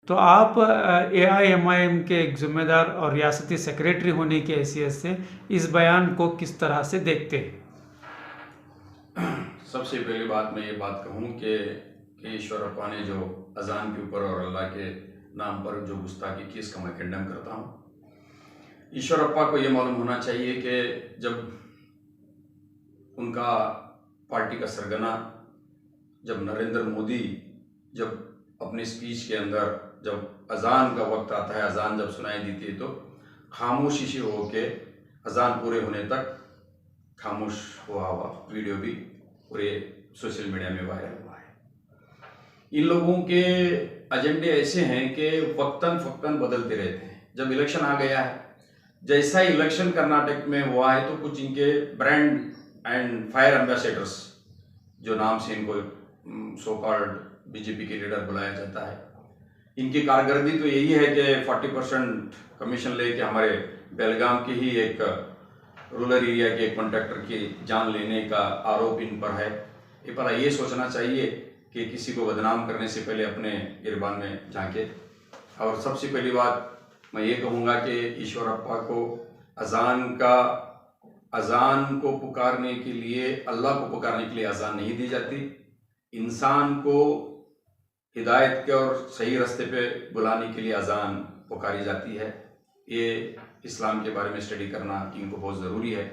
तो आप AIMIM के एक जिम्मेदार और रियासती सेक्रेटरी होने की हैसियत से इस बयान को किस तरह से देखते हैं? सबसे पहली बात मैं ये बात कहूँ कि ईश्वरप्पा ने जो अजान के ऊपर और अल्लाह के नाम पर जो गुस्ताखी की, इसका मैं कंडेम करता हूँ। ईश्वरप्पा को ये मालूम होना चाहिए कि जब उनका पार्टी का सरगना, जब नरेंद्र मोदी जब अपनी स्पीच के अंदर जब अजान का वक्त आता है, अजान जब सुनाई देती है तो खामोशी से होके अजान पूरे होने तक खामोश हुआ वीडियो भी पूरे सोशल मीडिया में वायरल हुआ है। इन लोगों के एजेंडे ऐसे हैं कि वक्तन फक्तन बदलते रहते हैं। जब इलेक्शन आ गया है, जैसा ही इलेक्शन कर्नाटक में हुआ है तो कुछ इनके ब्रांड एंड फायर एम्बेसडर्स, जो नाम से इनको सो कॉल्ड बीजेपी के लीडर बुलाया जाता है, इनकी कारकर्दगी तो यही है कि 40% कमीशन लेके हमारे बेलगाम के ही एक रूरल एरिया के एक कॉन्ट्रैक्टर की जान लेने का आरोप इन पर है। ये भला ये सोचना चाहिए कि किसी को बदनाम करने से पहले अपने गिरबान में झांके। और सबसे पहली बात मैं ये कहूँगा कि ईश्वरप्पा को अजान को पुकारने के लिए, अल्लाह को पुकारने के लिए अजान नहीं दी जाती। इंसान को हिदायत के और सही रास्ते पे बुलाने के लिए अजान पुकारी जाती है। ये इस्लाम के बारे में स्टडी करना इनको बहुत ज़रूरी है।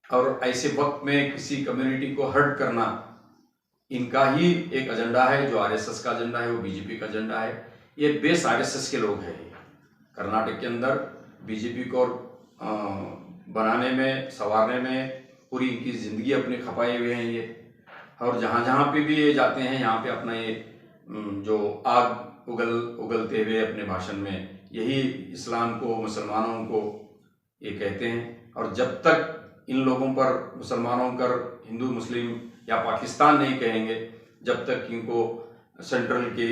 और ऐसे वक्त में किसी कम्युनिटी को हर्ट करना इनका ही एक एजेंडा है, जो RSS का एजेंडा है, वो बीजेपी का एजेंडा है। ये बेस RSS के लोग हैं। कर्नाटक के अंदर बीजेपी को बनाने में, संवारने में पूरी इनकी ज़िंदगी अपनी खपाए हुए हैं ये। और जहाँ जहाँ पे भी ये जाते हैं, यहाँ पे अपना ये जो आग उगलते हुए अपने भाषण में यही इस्लाम को, मुसलमानों को ये कहते हैं। और जब तक इन लोगों पर, मुसलमानों पर हिंदू मुस्लिम या पाकिस्तान नहीं कहेंगे, जब तक इनको सेंट्रल की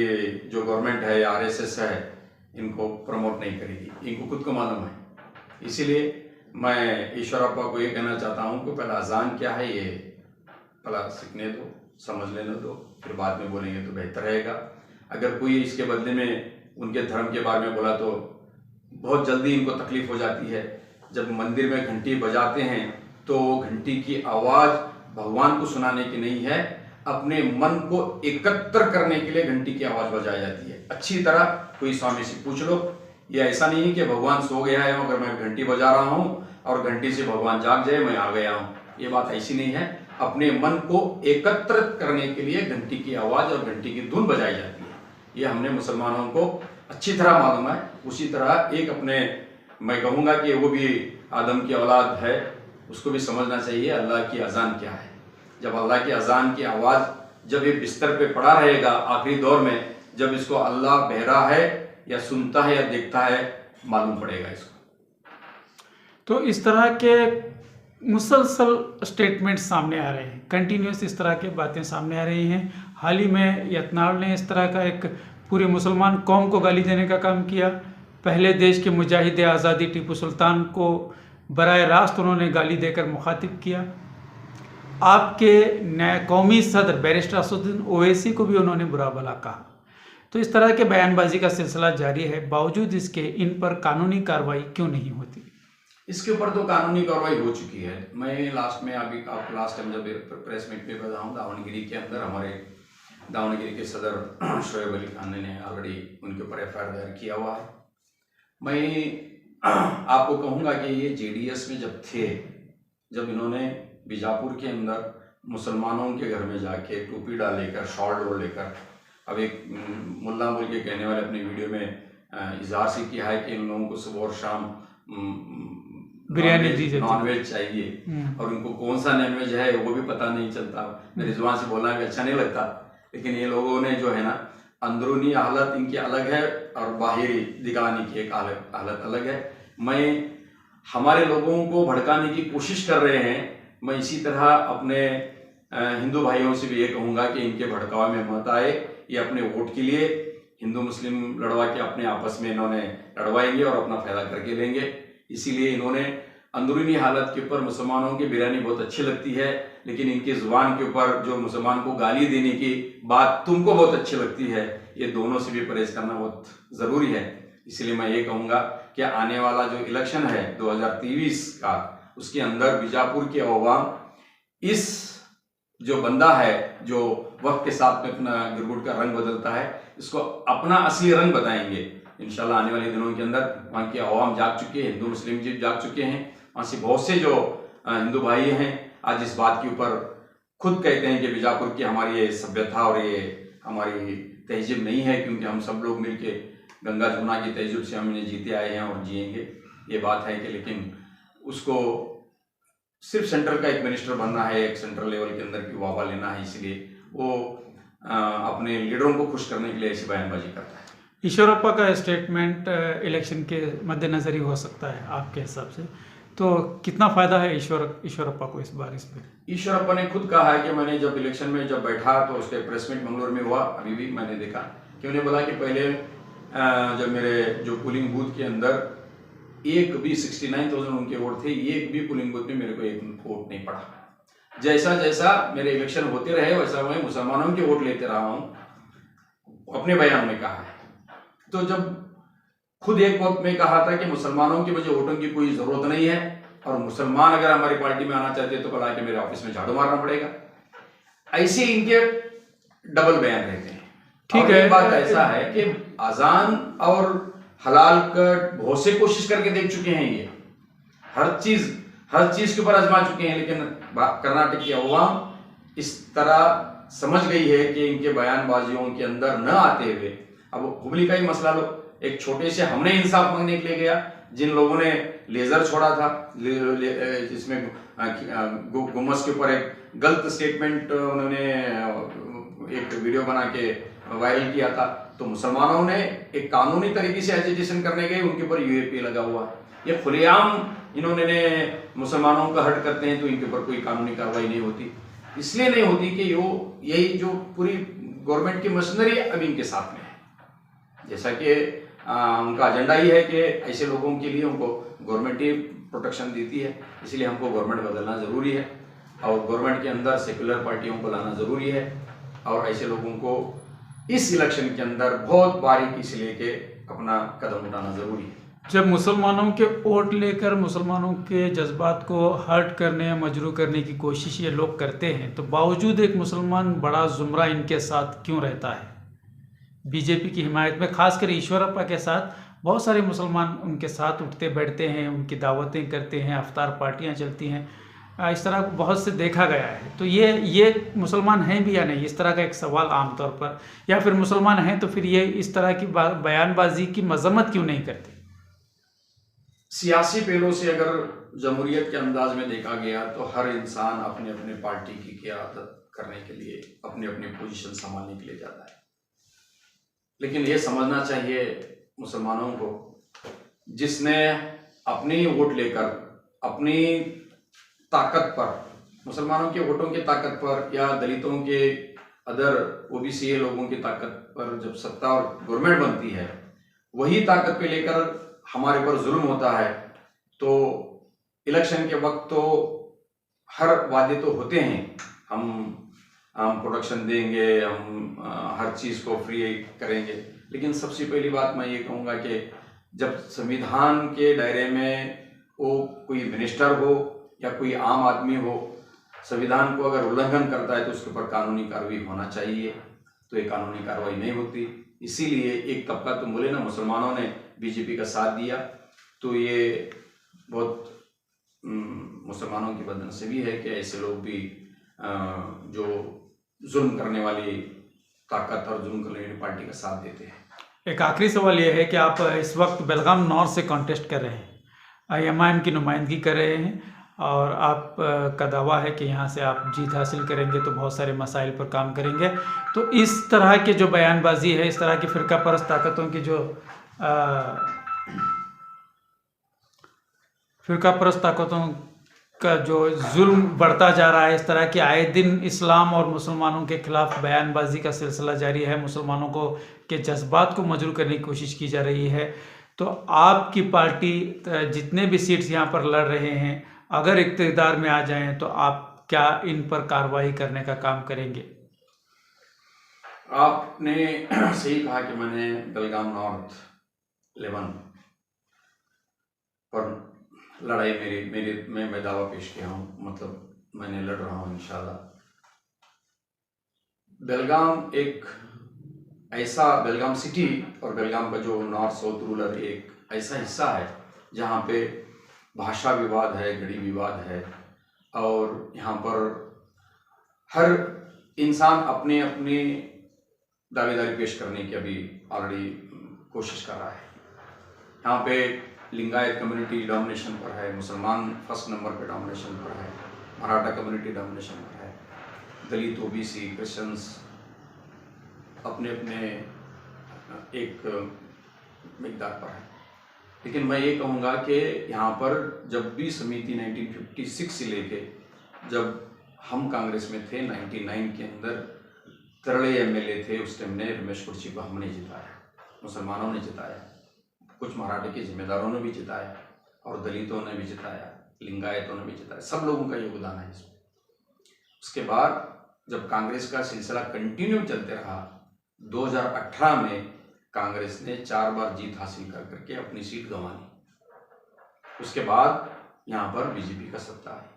जो गवर्नमेंट है या RSS है इनको प्रमोट नहीं करेगी। इनको खुद को मालूम है। इसीलिए मैं ईश्वरप्पा को ये कहना चाहता हूँ कि पहला अजान क्या है ये पहला सीखने दो, समझ लेने दो, फिर बाद में बोलेंगे तो बेहतर रहेगा। अगर कोई इसके बदले में उनके धर्म के बारे में बोला तो बहुत जल्दी इनको तकलीफ हो जाती है। जब मंदिर में घंटी बजाते हैं तो घंटी की आवाज़ भगवान को सुनाने की नहीं है, अपने मन को एकत्र करने के लिए घंटी की आवाज़ बजाई जाती है। अच्छी तरह कोई स्वामी से पूछ लो, ये ऐसा नहीं है कि भगवान सो गया है अगर मैं घंटी बजा रहा हूँ और घंटी से भगवान जाग जाए मैं आ गया हूँ। ये बात ऐसी नहीं है। अपने मन को एकत्रित करने के लिए घंटी की आवाज़ और घंटी की धुन बजाई जाती है। ये हमने मुसलमानों को अच्छी तरह मालूम है। उसी तरह एक अपने, मैं कहूँगा कि वो भी आदम की औलाद है, उसको भी समझना चाहिए अल्लाह की अजान क्या है। जब अल्लाह की अजान की आवाज़ जब ये बिस्तर पे पड़ा रहेगा आखिरी दौर में, जब इसको अल्लाह बहरा है या सुनता है या देखता है, मालूम पड़ेगा इसको। तो इस तरह के मुसलसल स्टेटमेंट सामने आ रहे हैं, कंटिन्यूस इस तरह की बातें सामने आ रही हैं। हाल ही में यत्नाल ने इस तरह का एक पूरी मुसलमान कौम को गाली देने का काम किया। पहले देश के मुजाहिद आज़ादी टीपू सुल्तान को बराह रास्त उन्होंने गाली देकर मुखातिब किया। आपके नए कौमी सदर बैरिस्टर असदुद्दीन ओवैसी को भी उन्होंने बुरा भला कहा। तो इस तरह के बयानबाजी का सिलसिला जारी है, बावजूद इसके इन पर कानूनी कार्रवाई क्यों नहीं होती? इसके ऊपर तो कानूनी कार्रवाई हो चुकी है। मैं लास्ट में अभी आपको लास्ट टाइम जब प्रेस मीट में बताऊँ, दावणगिरी के अंदर हमारे दावणगिरी के सदर शोएब अली खान ने ऑलरेडी उनके ऊपर FIR दायर किया हुआ है। मैं आपको कहूँगा कि ये JDS में जब थे, जब इन्होंने बीजापुर के अंदर मुसलमानों के घर में जाके टोपी डालेकर, शॉल डोल लेकर, अब एक मुल्ला बोल के कहने वाले अपनी वीडियो में इजहार से किया है कि इन लोगों को सुबह और शाम बिरयानी नॉनवेज चाहिए, और उनको कौन सा नॉनवेज है वो भी पता नहीं चलता। मेरी जुबान से बोलना भी अच्छा नहीं लगता, लेकिन ये लोगों ने जो है ना, अंदरूनी हालत इनकी अलग है और बाहरी दिखाने की एक हालत अलग है। मैं हमारे लोगों को भड़काने की कोशिश कर रहे हैं। मैं इसी तरह अपने हिंदू भाइयों से भी ये कहूँगा कि इनके भड़काव में मत आए। ये अपने वोट के लिए हिंदू मुस्लिम लड़वा के अपने आपस में इन्होंने लड़वाएंगे और अपना फायदा करके लेंगे। इसीलिए इन्होंने अंदरूनी हालत के ऊपर मुसलमानों की बिरयानी बहुत अच्छी लगती है, लेकिन इनकी जुबान के ऊपर जो मुसलमान को गाली देने की बात तुमको बहुत अच्छी लगती है, ये दोनों से भी परहेज करना बहुत ज़रूरी है। इसलिए मैं ये कहूँगा कि आने वाला जो इलेक्शन है 2023 का, उसके अंदर बीजापुर के अवाम इस जो बंदा है जो वक्त के साथ में अपना गिरगुट का रंग बदलता है, इसको अपना असली रंग बताएंगे। इंशाल्लाह आने वाले दिनों के अंदर वहाँ के अवाम जाग चुके हैं, हिंदू मुस्लिम जी जाग चुके हैं। वहाँ से बहुत से जो हिंदू भाई हैं आज इस बात के ऊपर खुद कहते हैं कि बीजापुर की हमारी ये सभ्यता और ये हमारी तहजीब नहीं है, क्योंकि हम सब लोग मिलके गंगा जमुना की तहजीब से हमने जीते आए हैं और जिएंगे, ये बात है कि लेकिन उसको सिर्फ सेंट्रल का एक मिनिस्टर बनना है, एक सेंट्रल लेवल के अंदर की वाहवा लेना है, इसलिए वो अपने लीडरों को खुश करने के लिए ऐसी बयानबाजी करता है। ईश्वरप्पा का स्टेटमेंट इलेक्शन के मद्देनज़र ही हो सकता है आपके हिसाब से, तो कितना फ़ायदा है ईश्वरप्पा को इस बार इसमें? ईश्वरप्पा ने खुद कहा है कि मैंने जब इलेक्शन में जब बैठा तो उसका प्रेस मीट मंगलोर में हुआ, अभी भी मैंने देखा कि उन्हें बोला कि पहले जब मेरे जो पोलिंग बूथ के अंदर एक भी 69,000 उनके वोट थे, एक भी पोलिंग बूथ में मेरे को एक वोट नहीं पड़ा। जैसा जैसा मेरे इलेक्शन होते रहे वैसा मैं मुसलमानों के वोट लेते रहा हूँ, अपने बयान में कहा है। तो जब खुद एक वक्त में कहा था कि मुसलमानों की मुझे वोटों की कोई जरूरत नहीं है, और मुसलमान अगर हमारी पार्टी में आना चाहते तो बोला कि मेरे ऑफिस में झाड़ू मारना पड़ेगा, ऐसे इनके डबल बयान रहते हैं। ठीक है, बात ऐसा है कि अजान और हलाल का बहुत से कोशिश करके देख चुके हैं, ये हर चीज के ऊपर आजमा चुके हैं, लेकिन कर्नाटक की अवाम इस तरह समझ गई है कि इनके बयानबाजियों के अंदर न आते हुए, अब हुबली का ही मसला लो, एक छोटे से हमने इंसाफ मांगने के लिए गया, जिन लोगों ने लेजर छोड़ा था जिसमें गुम्बद के ऊपर एक गलत स्टेटमेंट उन्होंने एक वीडियो बना के वायरल किया था, तो मुसलमानों ने एक कानूनी तरीके से एजिटेशन करने गए, उनके ऊपर यूएपी लगा हुआ। ये खुलेआम इन्होंने मुसलमानों का हर्ट करते हैं तो इनके ऊपर कोई कानूनी कार्रवाई नहीं होती। इसलिए नहीं होती कि यही जो पूरी गवर्नमेंट की मशीनरी अभी इनके साथ में है, जैसा कि उनका एजेंडा ही है कि ऐसे लोगों के लिए उनको गवर्नमेंट ही प्रोटेक्शन देती है, इसलिए हमको गवर्नमेंट बदलना ज़रूरी है और गवर्नमेंट के अंदर सेकुलर पार्टियों को लाना ज़रूरी है, और ऐसे लोगों को इस इलेक्शन के अंदर बहुत बारीकी से लेके अपना कदम उठाना ज़रूरी है। जब मुसलमानों के वोट लेकर मुसलमानों के जज्बात को हर्ट करने या मजरूह करने की कोशिश ये लोग करते हैं, तो बावजूद एक मुसलमान बड़ा जुमरा इनके साथ क्यों रहता है? बीजेपी की हिमायत में खासकर ईश्वरप्पा के साथ बहुत सारे मुसलमान उनके साथ उठते बैठते हैं, उनकी दावतें करते हैं, अफ्तार पार्टियां चलती हैं, इस तरह को बहुत से देखा गया है। तो ये मुसलमान हैं भी या नहीं, इस तरह का एक सवाल आमतौर पर, या फिर मुसलमान हैं तो फिर ये इस तरह की बयानबाजी की मजम्मत क्यों नहीं करते? सियासी पहलू से अगर जमहूरियत के अंदाज में देखा गया तो हर इंसान अपने अपने पार्टी की क़यादत करने के लिए अपनी अपनी पोजीशन संभालने के लिए जाता है, लेकिन ये समझना चाहिए मुसलमानों को, जिसने अपनी वोट लेकर अपनी ताकत पर, मुसलमानों के वोटों की ताकत पर या दलितों के अदर ओबीसी लोगों की ताकत पर जब सत्ता और गवर्नमेंट बनती है, वही ताकत पे लेकर हमारे पर जुल्म होता है, तो इलेक्शन के वक्त तो हर वादे तो होते हैं, हम प्रोडक्शन देंगे, हम हर चीज़ को फ्री करेंगे, लेकिन सबसे पहली बात मैं ये कहूँगा कि जब संविधान के दायरे में वो कोई मिनिस्टर हो या कोई आम आदमी हो, संविधान को अगर उल्लंघन करता है तो उसके ऊपर कानूनी कार्रवाई होना चाहिए, तो ये कानूनी कार्रवाई नहीं होती। इसीलिए एक तबका तो बोले ना, मुसलमानों ने बीजेपी का साथ दिया, तो ये बहुत मुसलमानों की बदनसीबी है कि ऐसे लोग भी जो जुल्म करने वाली ताकत और जुल्म करने वाली पार्टी का साथ देते हैं। एक आखिरी सवाल ये है कि आप इस वक्त बेलगाम नॉर्थ से कॉन्टेस्ट कर रहे हैं, IMIM की नुमाइंदगी कर रहे हैं, और आप का दावा है कि यहाँ से आप जीत हासिल करेंगे तो बहुत सारे मसाइल पर काम करेंगे। तो इस तरह के जो बयानबाजी है, इस तरह की फ़िरका परस्त ताकतों की जो फ़िरका परस्त ताकतों का जो जुल्म बढ़ता जा रहा है, इस तरह की आए दिन इस्लाम और मुसलमानों के खिलाफ बयानबाजी का सिलसिला जारी है, मुसलमानों को के जज्बात को मजरूह करने की कोशिश की जा रही है, तो आपकी पार्टी जितने भी सीट्स यहाँ पर लड़ रहे हैं, अगर इक़्तिदार में आ जाएं तो आप क्या इन पर कार्रवाई करने का काम करेंगे? आपने सही कहा कि मैंने बेलगाम नॉर्थ 11 पर लड़ाई मैं दावा पेश किया हूँ, मतलब मैंने लड़ रहा हूँ इंशाल्लाह। बेलगाम सिटी और बेलगाम का जो नॉर्थ साउथ रूरल एक ऐसा हिस्सा है जहाँ पे भाषा विवाद है, गड़ी विवाद है, और यहाँ पर हर इंसान अपने अपने दावेदारी पेश करने की अभी ऑलरेडी कोशिश कर रहा है। यहाँ पे लिंगायत कम्युनिटी डोमिनेशन पर है, मुसलमान फर्स्ट नंबर पे डोमिनेशन पर है, मराठा कम्युनिटी डोमिनेशन पर है, दलित, ओबीसी, क्रिश्चियंस अपने अपने एक मिकदार पर है। लेकिन मैं ये कहूँगा कि यहाँ पर जब भी समिति 1956 से लेके जब हम कांग्रेस में थे 99 के अंदर तरले एमएलए थे, उस टाइम ने रमेश कुर्ची को हमने जिताया, मुसलमानों ने जिताया, कुछ मराठे के जिम्मेदारों ने भी जिताया, और दलितों ने भी जिताया, लिंगायतों ने भी जिताया, सब लोगों का योगदान है इसमें। उसके बाद जब कांग्रेस का सिलसिला कंटिन्यू चलते रहा, 2018 में कांग्रेस ने 4 बार जीत हासिल कर करके अपनी सीट गंवा ली। उसके बाद यहाँ पर बीजेपी का सत्ता आई।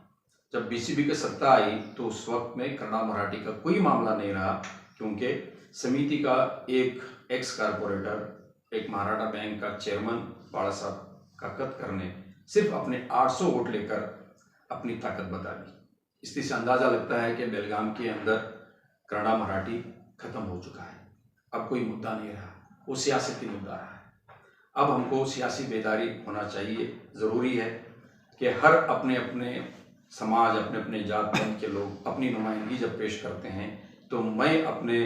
जब बीजेपी की सत्ता आई तो उस वक्त में कन्नड़ मराठी का कोई मामला नहीं रहा, क्योंकि समिति का एक एक्स कारपोरेटर, एक महाराणा बैंक का चेयरमैन बाला साहब काकतकर ने सिर्फ अपने 800 वोट लेकर अपनी ताकत बता दी। इससे अंदाजा लगता है कि बेलगाम के अंदर कन्नड़ मराठी खत्म हो चुका है, अब कोई मुद्दा नहीं रहा, वो सियासती मुद्दा रहा है। अब हमको सियासी बेदारी होना चाहिए। ज़रूरी है कि हर अपने अपने समाज, अपने अपने जात पंथ के लोग अपनी नुमाइंदगी जब पेश करते हैं, तो मैं अपने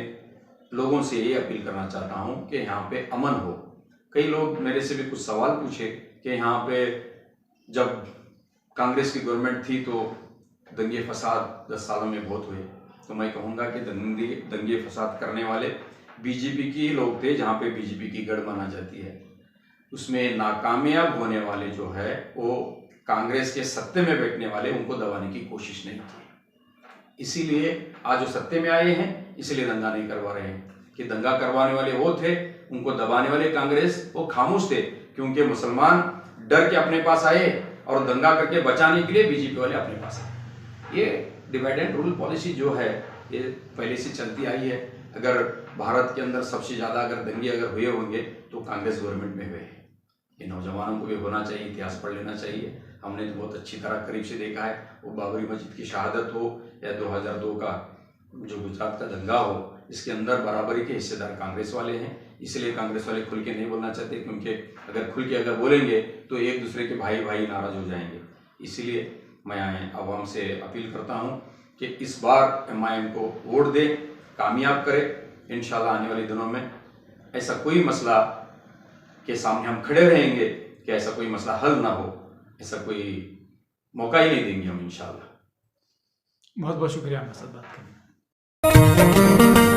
लोगों से ये अपील करना चाहता हूँ कि यहाँ पे अमन हो। कई लोग मेरे से भी कुछ सवाल पूछे कि यहाँ पे जब कांग्रेस की गवर्नमेंट थी तो दंगे फसाद 10 सालों में बहुत हुए, तो मैं कहूँगा कि दंगे फसाद करने वाले बीजेपी के लोग थे, जहाँ पे बीजेपी की गढ़ माना जाती है। उसमें नाकामयाब होने वाले जो है वो कांग्रेस के सत्ते में बैठने वाले, उनको दबाने की कोशिश नहीं की। इसीलिए आज वो सत्ते में आए हैं, इसलिए दंगा नहीं करवा रहे हैं। कि दंगा करवाने वाले वो थे, उनको दबाने वाले कांग्रेस वो खामोश थे, क्योंकि मुसलमान डर के अपने पास आए और दंगा करके बचाने के लिए बीजेपी वाले अपने पास आए। ये डिवाइड एंड रूल पॉलिसी जो है ये पहले से चलती आई है। अगर भारत के अंदर सबसे ज़्यादा अगर दंगे अगर हुए होंगे तो कांग्रेस गवर्नमेंट में हुए हैं। ये नौजवानों को भी होना चाहिए, इतिहास पढ़ लेना चाहिए। हमने तो बहुत अच्छी तरह करीब से देखा है, वो बाबरी मस्जिद की शहादत हो या 2002 का जो गुजरात का दंगा हो, इसके अंदर बराबरी के हिस्सेदार कांग्रेस वाले हैं। इसलिए कांग्रेस वाले खुल के नहीं बोलना चाहते, क्योंकि अगर खुल के अगर बोलेंगे तो एक दूसरे के भाई भाई नाराज हो जाएंगे। इसीलिए मैं आवाम से अपील करता हूँ कि इस बार MIM को वोट दें, कामयाब करें। इंशाल्लाह आने वाले दिनों में ऐसा कोई मसला के सामने हम खड़े रहेंगे कि ऐसा कोई मसला हल ना हो, ऐसा कोई मौका ही नहीं देंगे हम इंशाल्लाह। बहुत बहुत शुक्रिया हमारे साथ बात करने का।